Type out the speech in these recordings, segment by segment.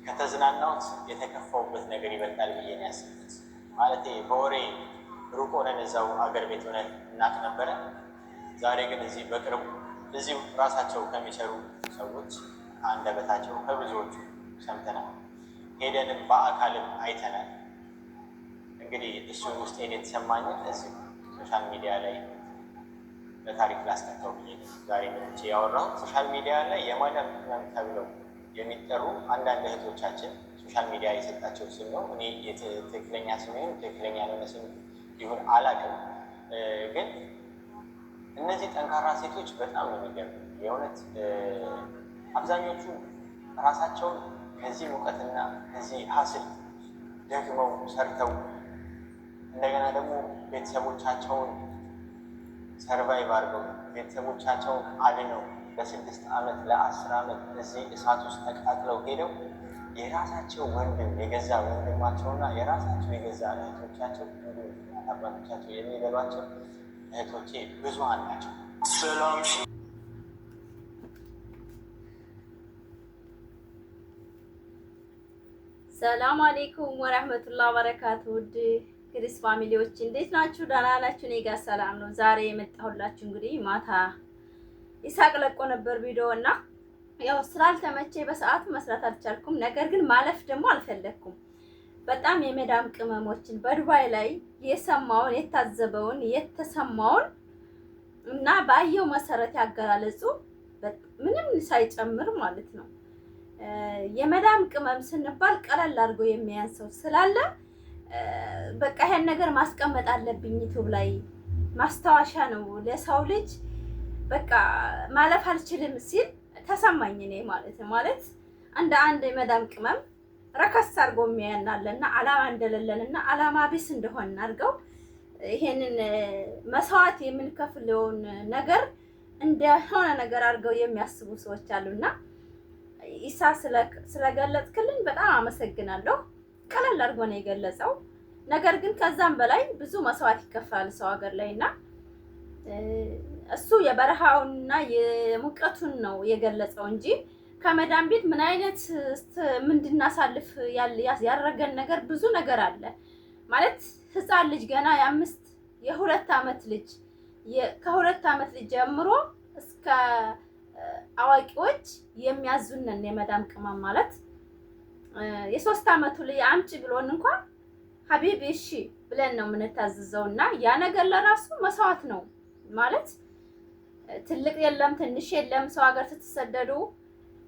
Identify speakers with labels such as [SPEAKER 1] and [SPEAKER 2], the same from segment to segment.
[SPEAKER 1] ከተዝናናሁት የተከፋውበት ነገር ይበልጣል ብዬ ነው ያሰብኩት። ማለቴ በወሬ ሩቅ ሆነን እዛው አገር ቤት ሆነን እናቅ ነበረ። ዛሬ ግን እዚህ በቅርቡ እዚሁ ራሳቸው ከሚሰሩ ሰዎች አንደበታቸው ከብዙዎቹ ሰምተናል፣ ሄደንም በአካልም አይተናል። እንግዲህ እሱን ውስጤን የተሰማኝን እዚህ ሶሻል ሚዲያ ላይ በታሪክ ላስቀምጠው ብዬ ዛሬ መጥቼ ያወራሁት። ሶሻል ሚዲያ ላይ የማዳም ቅመም ተብለው የሚጠሩ አንዳንድ እህቶቻችን ሶሻል ሚዲያ የሰጣቸው ስም ነው። እኔ ትክክለኛ ስም ይሁን ትክክለኛ ያልሆነ ስም ይሁን አላውቅም፣ ግን እነዚህ ጠንካራ ሴቶች በጣም ነው የሚገርሙ። የእውነት አብዛኞቹ ራሳቸውን ከዚህ ሙቀትና ከዚህ ሀስል ደግመው ሰርተው እንደገና ደግሞ ቤተሰቦቻቸውን ሰርቫይቭ አድርገው ቤተሰቦቻቸውን አድነው ለ6 ዓመት ለ10 ዓመት እዚህ እሳት ውስጥ ተቃጥለው ሄደው የራሳቸው ወንድም የገዛ ወንድማቸውና የራሳቸው የገዛ እህቶቻቸው አባቶቻቸው የሚበሏቸው እህቶቼ ብዙሃን ናቸው።
[SPEAKER 2] ሰላም አለይኩም ወራህመቱላሂ ወበረካቱ። ውድ ግሪስ ፋሚሊዎች እንዴት ናችሁ? ደህና ናችሁ? እኔ ጋር ሰላም ነው። ዛሬ የመጣሁላችሁ እንግዲህ ማታ ይሳቅ ለቆ ነበር ቪዲዮ እና ያው ስላልተመቼ በሰዓቱ መስራት አልቻልኩም። ነገር ግን ማለፍ ደግሞ አልፈለኩም። በጣም የመዳም ቅመሞችን በዱባይ ላይ የሰማውን የታዘበውን የተሰማውን እና ባየው መሰረት ያገላለጹ ምንም ሳይጨምር ማለት ነው። የመዳም ቅመም ስንባል ቀለል አድርጎ የሚያንሰው ስላለ በቃ ይሄን ነገር ማስቀመጥ አለብኝ ዩቲዩብ ላይ ማስታወሻ ነው ለሰው ልጅ በቃ ማለፍ አልችልም ሲል ተሰማኝ እኔ ማለት ነው። ማለት አንድ የመዳም ቅመም ረከስ አድርጎ የሚያናለና አላማ እንደሌለንና አላማ ቢስ እንደሆን አድርገው ይሄንን መስዋዕት የምንከፍለውን ነገር እንደሆነ ነገር አድርገው የሚያስቡ ሰዎች አሉና ኢሳ ስለገለጽክልኝ በጣም አመሰግናለሁ። ቀለል አድርጎ ነው የገለጸው። ነገር ግን ከዛም በላይ ብዙ መስዋዕት ይከፈላል ሰው ሀገር ላይና እሱ የበረሃውንና የሙቀቱን ነው የገለጸው እንጂ ከመዳም ቤት ምን አይነት እንድናሳልፍ ያደረገን ነገር ብዙ ነገር አለ። ማለት ህፃን ልጅ ገና የሁለት ዓመት ልጅ ከ2 ዓመት ልጅ ጀምሮ እስከ አዋቂዎች የሚያዙነን የመዳም ቅመም ማለት የ3 ዓመቱ ልጅ አምጪ ብሎን እንኳን ሀቢብ እሺ ብለን ነው የምንታዘዘውና ያ ነገር ለራሱ መስዋዕት ነው ማለት ትልቅ የለም ትንሽ የለም። ሰው ሀገር ስትሰደዱ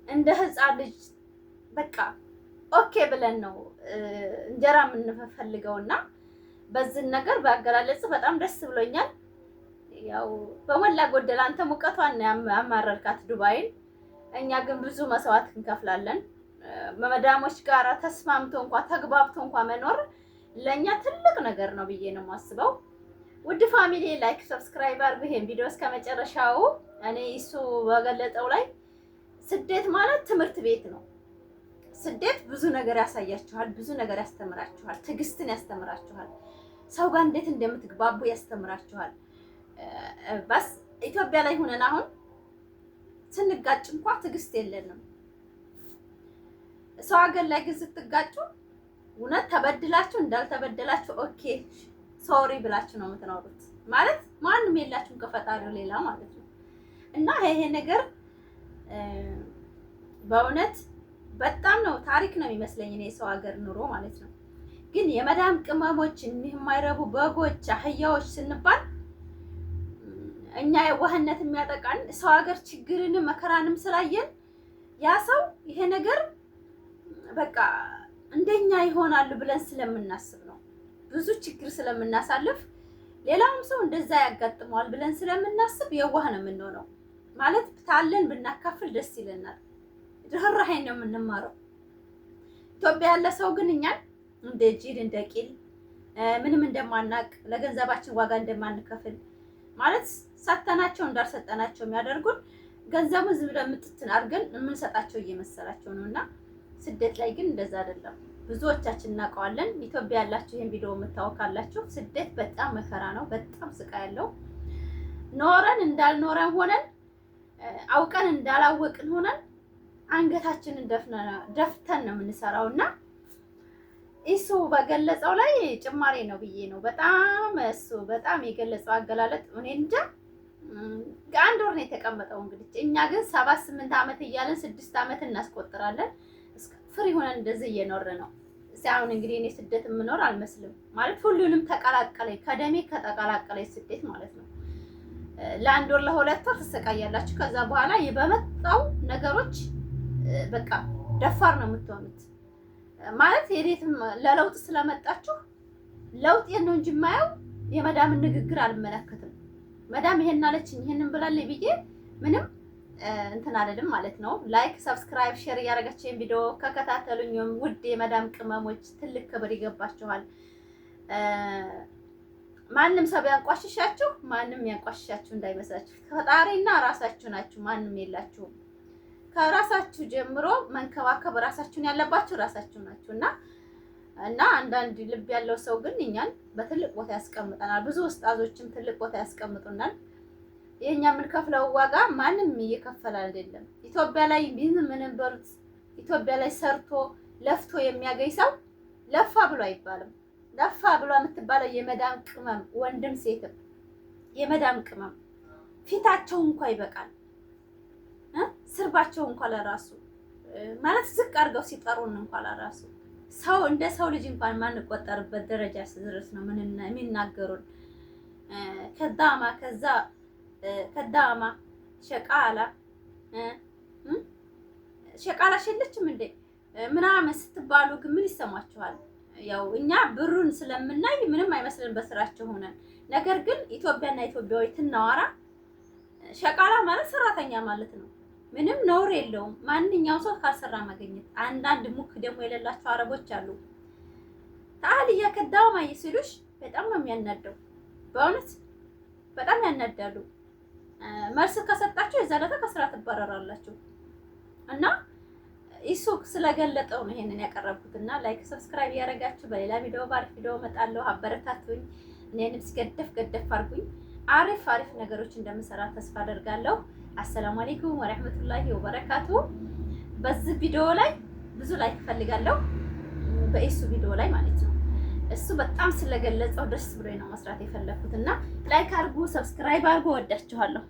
[SPEAKER 2] እንደ ህፃን ልጅ በቃ ኦኬ ብለን ነው እንጀራ የምንፈልገውና በዚህ ነገር ባገላለጽ በጣም ደስ ብሎኛል። ያው በሞላ ጎደል አንተ ሙቀቷን ያማረርካት ዱባይን፣ እኛ ግን ብዙ መስዋዕት እንከፍላለን። መዳሞች ጋር ተስማምቶ እንኳን ተግባብቶ እንኳን መኖር ለኛ ትልቅ ነገር ነው ብዬ ነው የማስበው። ውድ ፋሚሊ ላይክ ሰብስክራይብ አድርጉ ይሄን ቪዲዮ እስከ መጨረሻው። እኔ እሱ በገለጠው ላይ ስደት ማለት ትምህርት ቤት ነው። ስደት ብዙ ነገር ያሳያችኋል፣ ብዙ ነገር ያስተምራችኋል፣ ትዕግስትን ያስተምራችኋል፣ ሰው ጋር እንዴት እንደምትግባቡ ያስተምራችኋል። በስ ኢትዮጵያ ላይ ሆነን አሁን ስንጋጭ እንኳን ትዕግስት የለንም። ሰው ሀገር ላይ ግን ስትጋጩ እውነት ተበድላችሁ እንዳልተበደላችሁ ኦኬ ሶሪ ብላችሁ ነው የምትኖሩት። ማለት ማንም የላችሁም ከፈጣሪው ሌላ ማለት ነው። እና ይሄ ነገር በእውነት በጣም ነው ታሪክ ነው የሚመስለኝ እኔ ሰው ሀገር ኑሮ ማለት ነው። ግን የመዳም ቅመሞች የማይረቡ በጎች አህያዎች ስንባል እኛ የዋህነት የሚያጠቃን ሰው ሀገር ችግርንም መከራንም ስላየን ያ ሰው ይሄ ነገር በቃ እንደኛ ይሆናሉ ብለን ስለምናስብ ነው። ብዙ ችግር ስለምናሳልፍ ሌላውም ሰው እንደዛ ያጋጥመዋል ብለን ስለምናስብ የዋህ ነው የምንሆነው። ማለት ታለን ብናካፍል ደስ ይለናል። ርህራሄን ነው የምንማረው። ኢትዮጵያ ያለ ሰው ግን እኛን እንደ ጅል እንደ ቂል ምንም እንደማናቅ ለገንዘባችን ዋጋ እንደማንከፍል ማለት ሰተናቸው እንዳልሰጠናቸው የሚያደርጉን ገንዘቡን ዝም ብለን ምጥትን አድርገን የምንሰጣቸው እየመሰላቸው ነውና ስደት ላይ ግን እንደዛ አይደለም። ብዙዎቻችን እናውቀዋለን። ኢትዮጵያ ያላችሁ ይሄን ቪዲዮ የምታወቃላችሁ ስደት በጣም መከራ ነው፣ በጣም ስቃይ ያለው ኖረን እንዳልኖረን ሆነን አውቀን እንዳላወቅን ሆነን አንገታችንን ደፍተን ነው የምንሰራው እና እሱ በገለጸው ላይ ጭማሪ ነው ብዬ ነው በጣም የገለጸው አገላለጥ እኔ እንጃ። አንድ ወር ነው የተቀመጠው። እንግዲህ እኛ ግን 7-8 ዓመት እያለን 6 ዓመት እናስቆጥራለን። ፍሪ ሆነን እንደዚህ እየኖር ነው። አሁን እንግዲህ እኔ ስደት የምኖር አልመስልም ማለት ሁሉንም ተቀላቀለኝ፣ ከደሜ ከተቀላቀለኝ ስደት ማለት ነው። ለአንድ ወር ለ2 ወር ትሰቃያላችሁ። ከዛ በኋላ በመጣው ነገሮች በቃ ደፋር ነው የምትሆኑት። ማለት የዴትም ለለውጥ ስለመጣችሁ ለውጥ ነው እንጂ የማየው የመዳምን ንግግር አልመለከትም። መዳም ይሄን አለችኝ ይሄንን ብላለች ብዬ ምንም እንትን አይደለም ማለት ነው። ላይክ፣ ሰብስክራይብ፣ ሼር እያደረጋችሁ ይሄን ቪዲዮ ከከታተሉኝም ውድ የመዳም ቅመሞች ትልቅ ክብር ይገባችኋል። ማንም ሰው ያንቋሽሻችሁ ማንም ያንቋሽሻችሁ እንዳይመስላችሁ። ፈጣሪና ራሳችሁ ናችሁ፣ ማንም የላችሁም። ከራሳችሁ ጀምሮ መንከባከብ ራሳችሁን ያለባችሁ ራሳችሁ ናችሁ እና አንዳንድ ልብ ያለው ሰው ግን እኛን በትልቅ ቦታ ያስቀምጠናል። ብዙ ኡስታዞችም ትልቅ ቦታ ያስቀምጡናል። የኛ የምንከፍለው ዋጋ ማንም እየከፈለ አይደለም። ኢትዮጵያ ላይ ምንም በሉት ኢትዮጵያ ላይ ሰርቶ ለፍቶ የሚያገኝ ሰው ለፋ ብሎ አይባልም። ለፋ ብሎ የምትባለው የመዳም ቅመም ወንድም ሴትም የመዳም ቅመም ፊታቸው እንኳን ይበቃል። ስርባቸው እንኳን ለራሱ ማለት ዝቅ አድርገው ሲጠሩን እንኳን ለራሱ ሰው እንደ ሰው ልጅ እንኳን ማንቆጠርበት ደረጃ ድረስ ነው የሚናገሩን። ከዳማ ሸቃላ ሸለችም እንዴ ምናምን ስትባሉ ግን ምን ይሰማችኋል? ያው እኛ ብሩን ስለምናይ ምንም አይመስልን በስራቸው ሆነን። ነገር ግን ኢትዮጵያና ኢትዮጵያዊ ትናወራ ሸቃላ ማለት ሰራተኛ ማለት ነው። ምንም ነውር የለውም። ማንኛውም ሰው ካልሰራ ማግኘት። አንዳንድ ሙክ ደግሞ የሌላቸው አረቦች አሉ። ታዲያ ከዳማ ይስሉሽ በጣም ነው የሚያናደው። በእውነት በጣም ያናዳሉ። መልስ ከሰጣችሁ የዛለታ ከስራ ትባረራላችሁ። እና እሱ ስለገለጠው ነው ይሄንን ያቀረብኩትና ላይክ ሰብስክራይብ ያደረጋችሁ በሌላ ቪዲዮ ባሪፍ ቪዲዮ መጣለሁ። አበረታቱኝ። እኔንም ገደፍ አድርጉኝ። አሪፍ ነገሮች እንደምሰራ ተስፋ አደርጋለሁ። አሰላሙ አለይኩም ወራህመቱላሂ ወበረካቱ። በዚህ ቪዲዮ ላይ ብዙ ላይክ ፈልጋለሁ፣ በእሱ ቪዲዮ ላይ ማለት ነው። እሱ በጣም ስለገለጸው ደስ ብሎኝ ነው መስራት የፈለኩትና ላይክ አድርጉ፣ ሰብስክራይብ አድርጉ። ወዳችኋለሁ።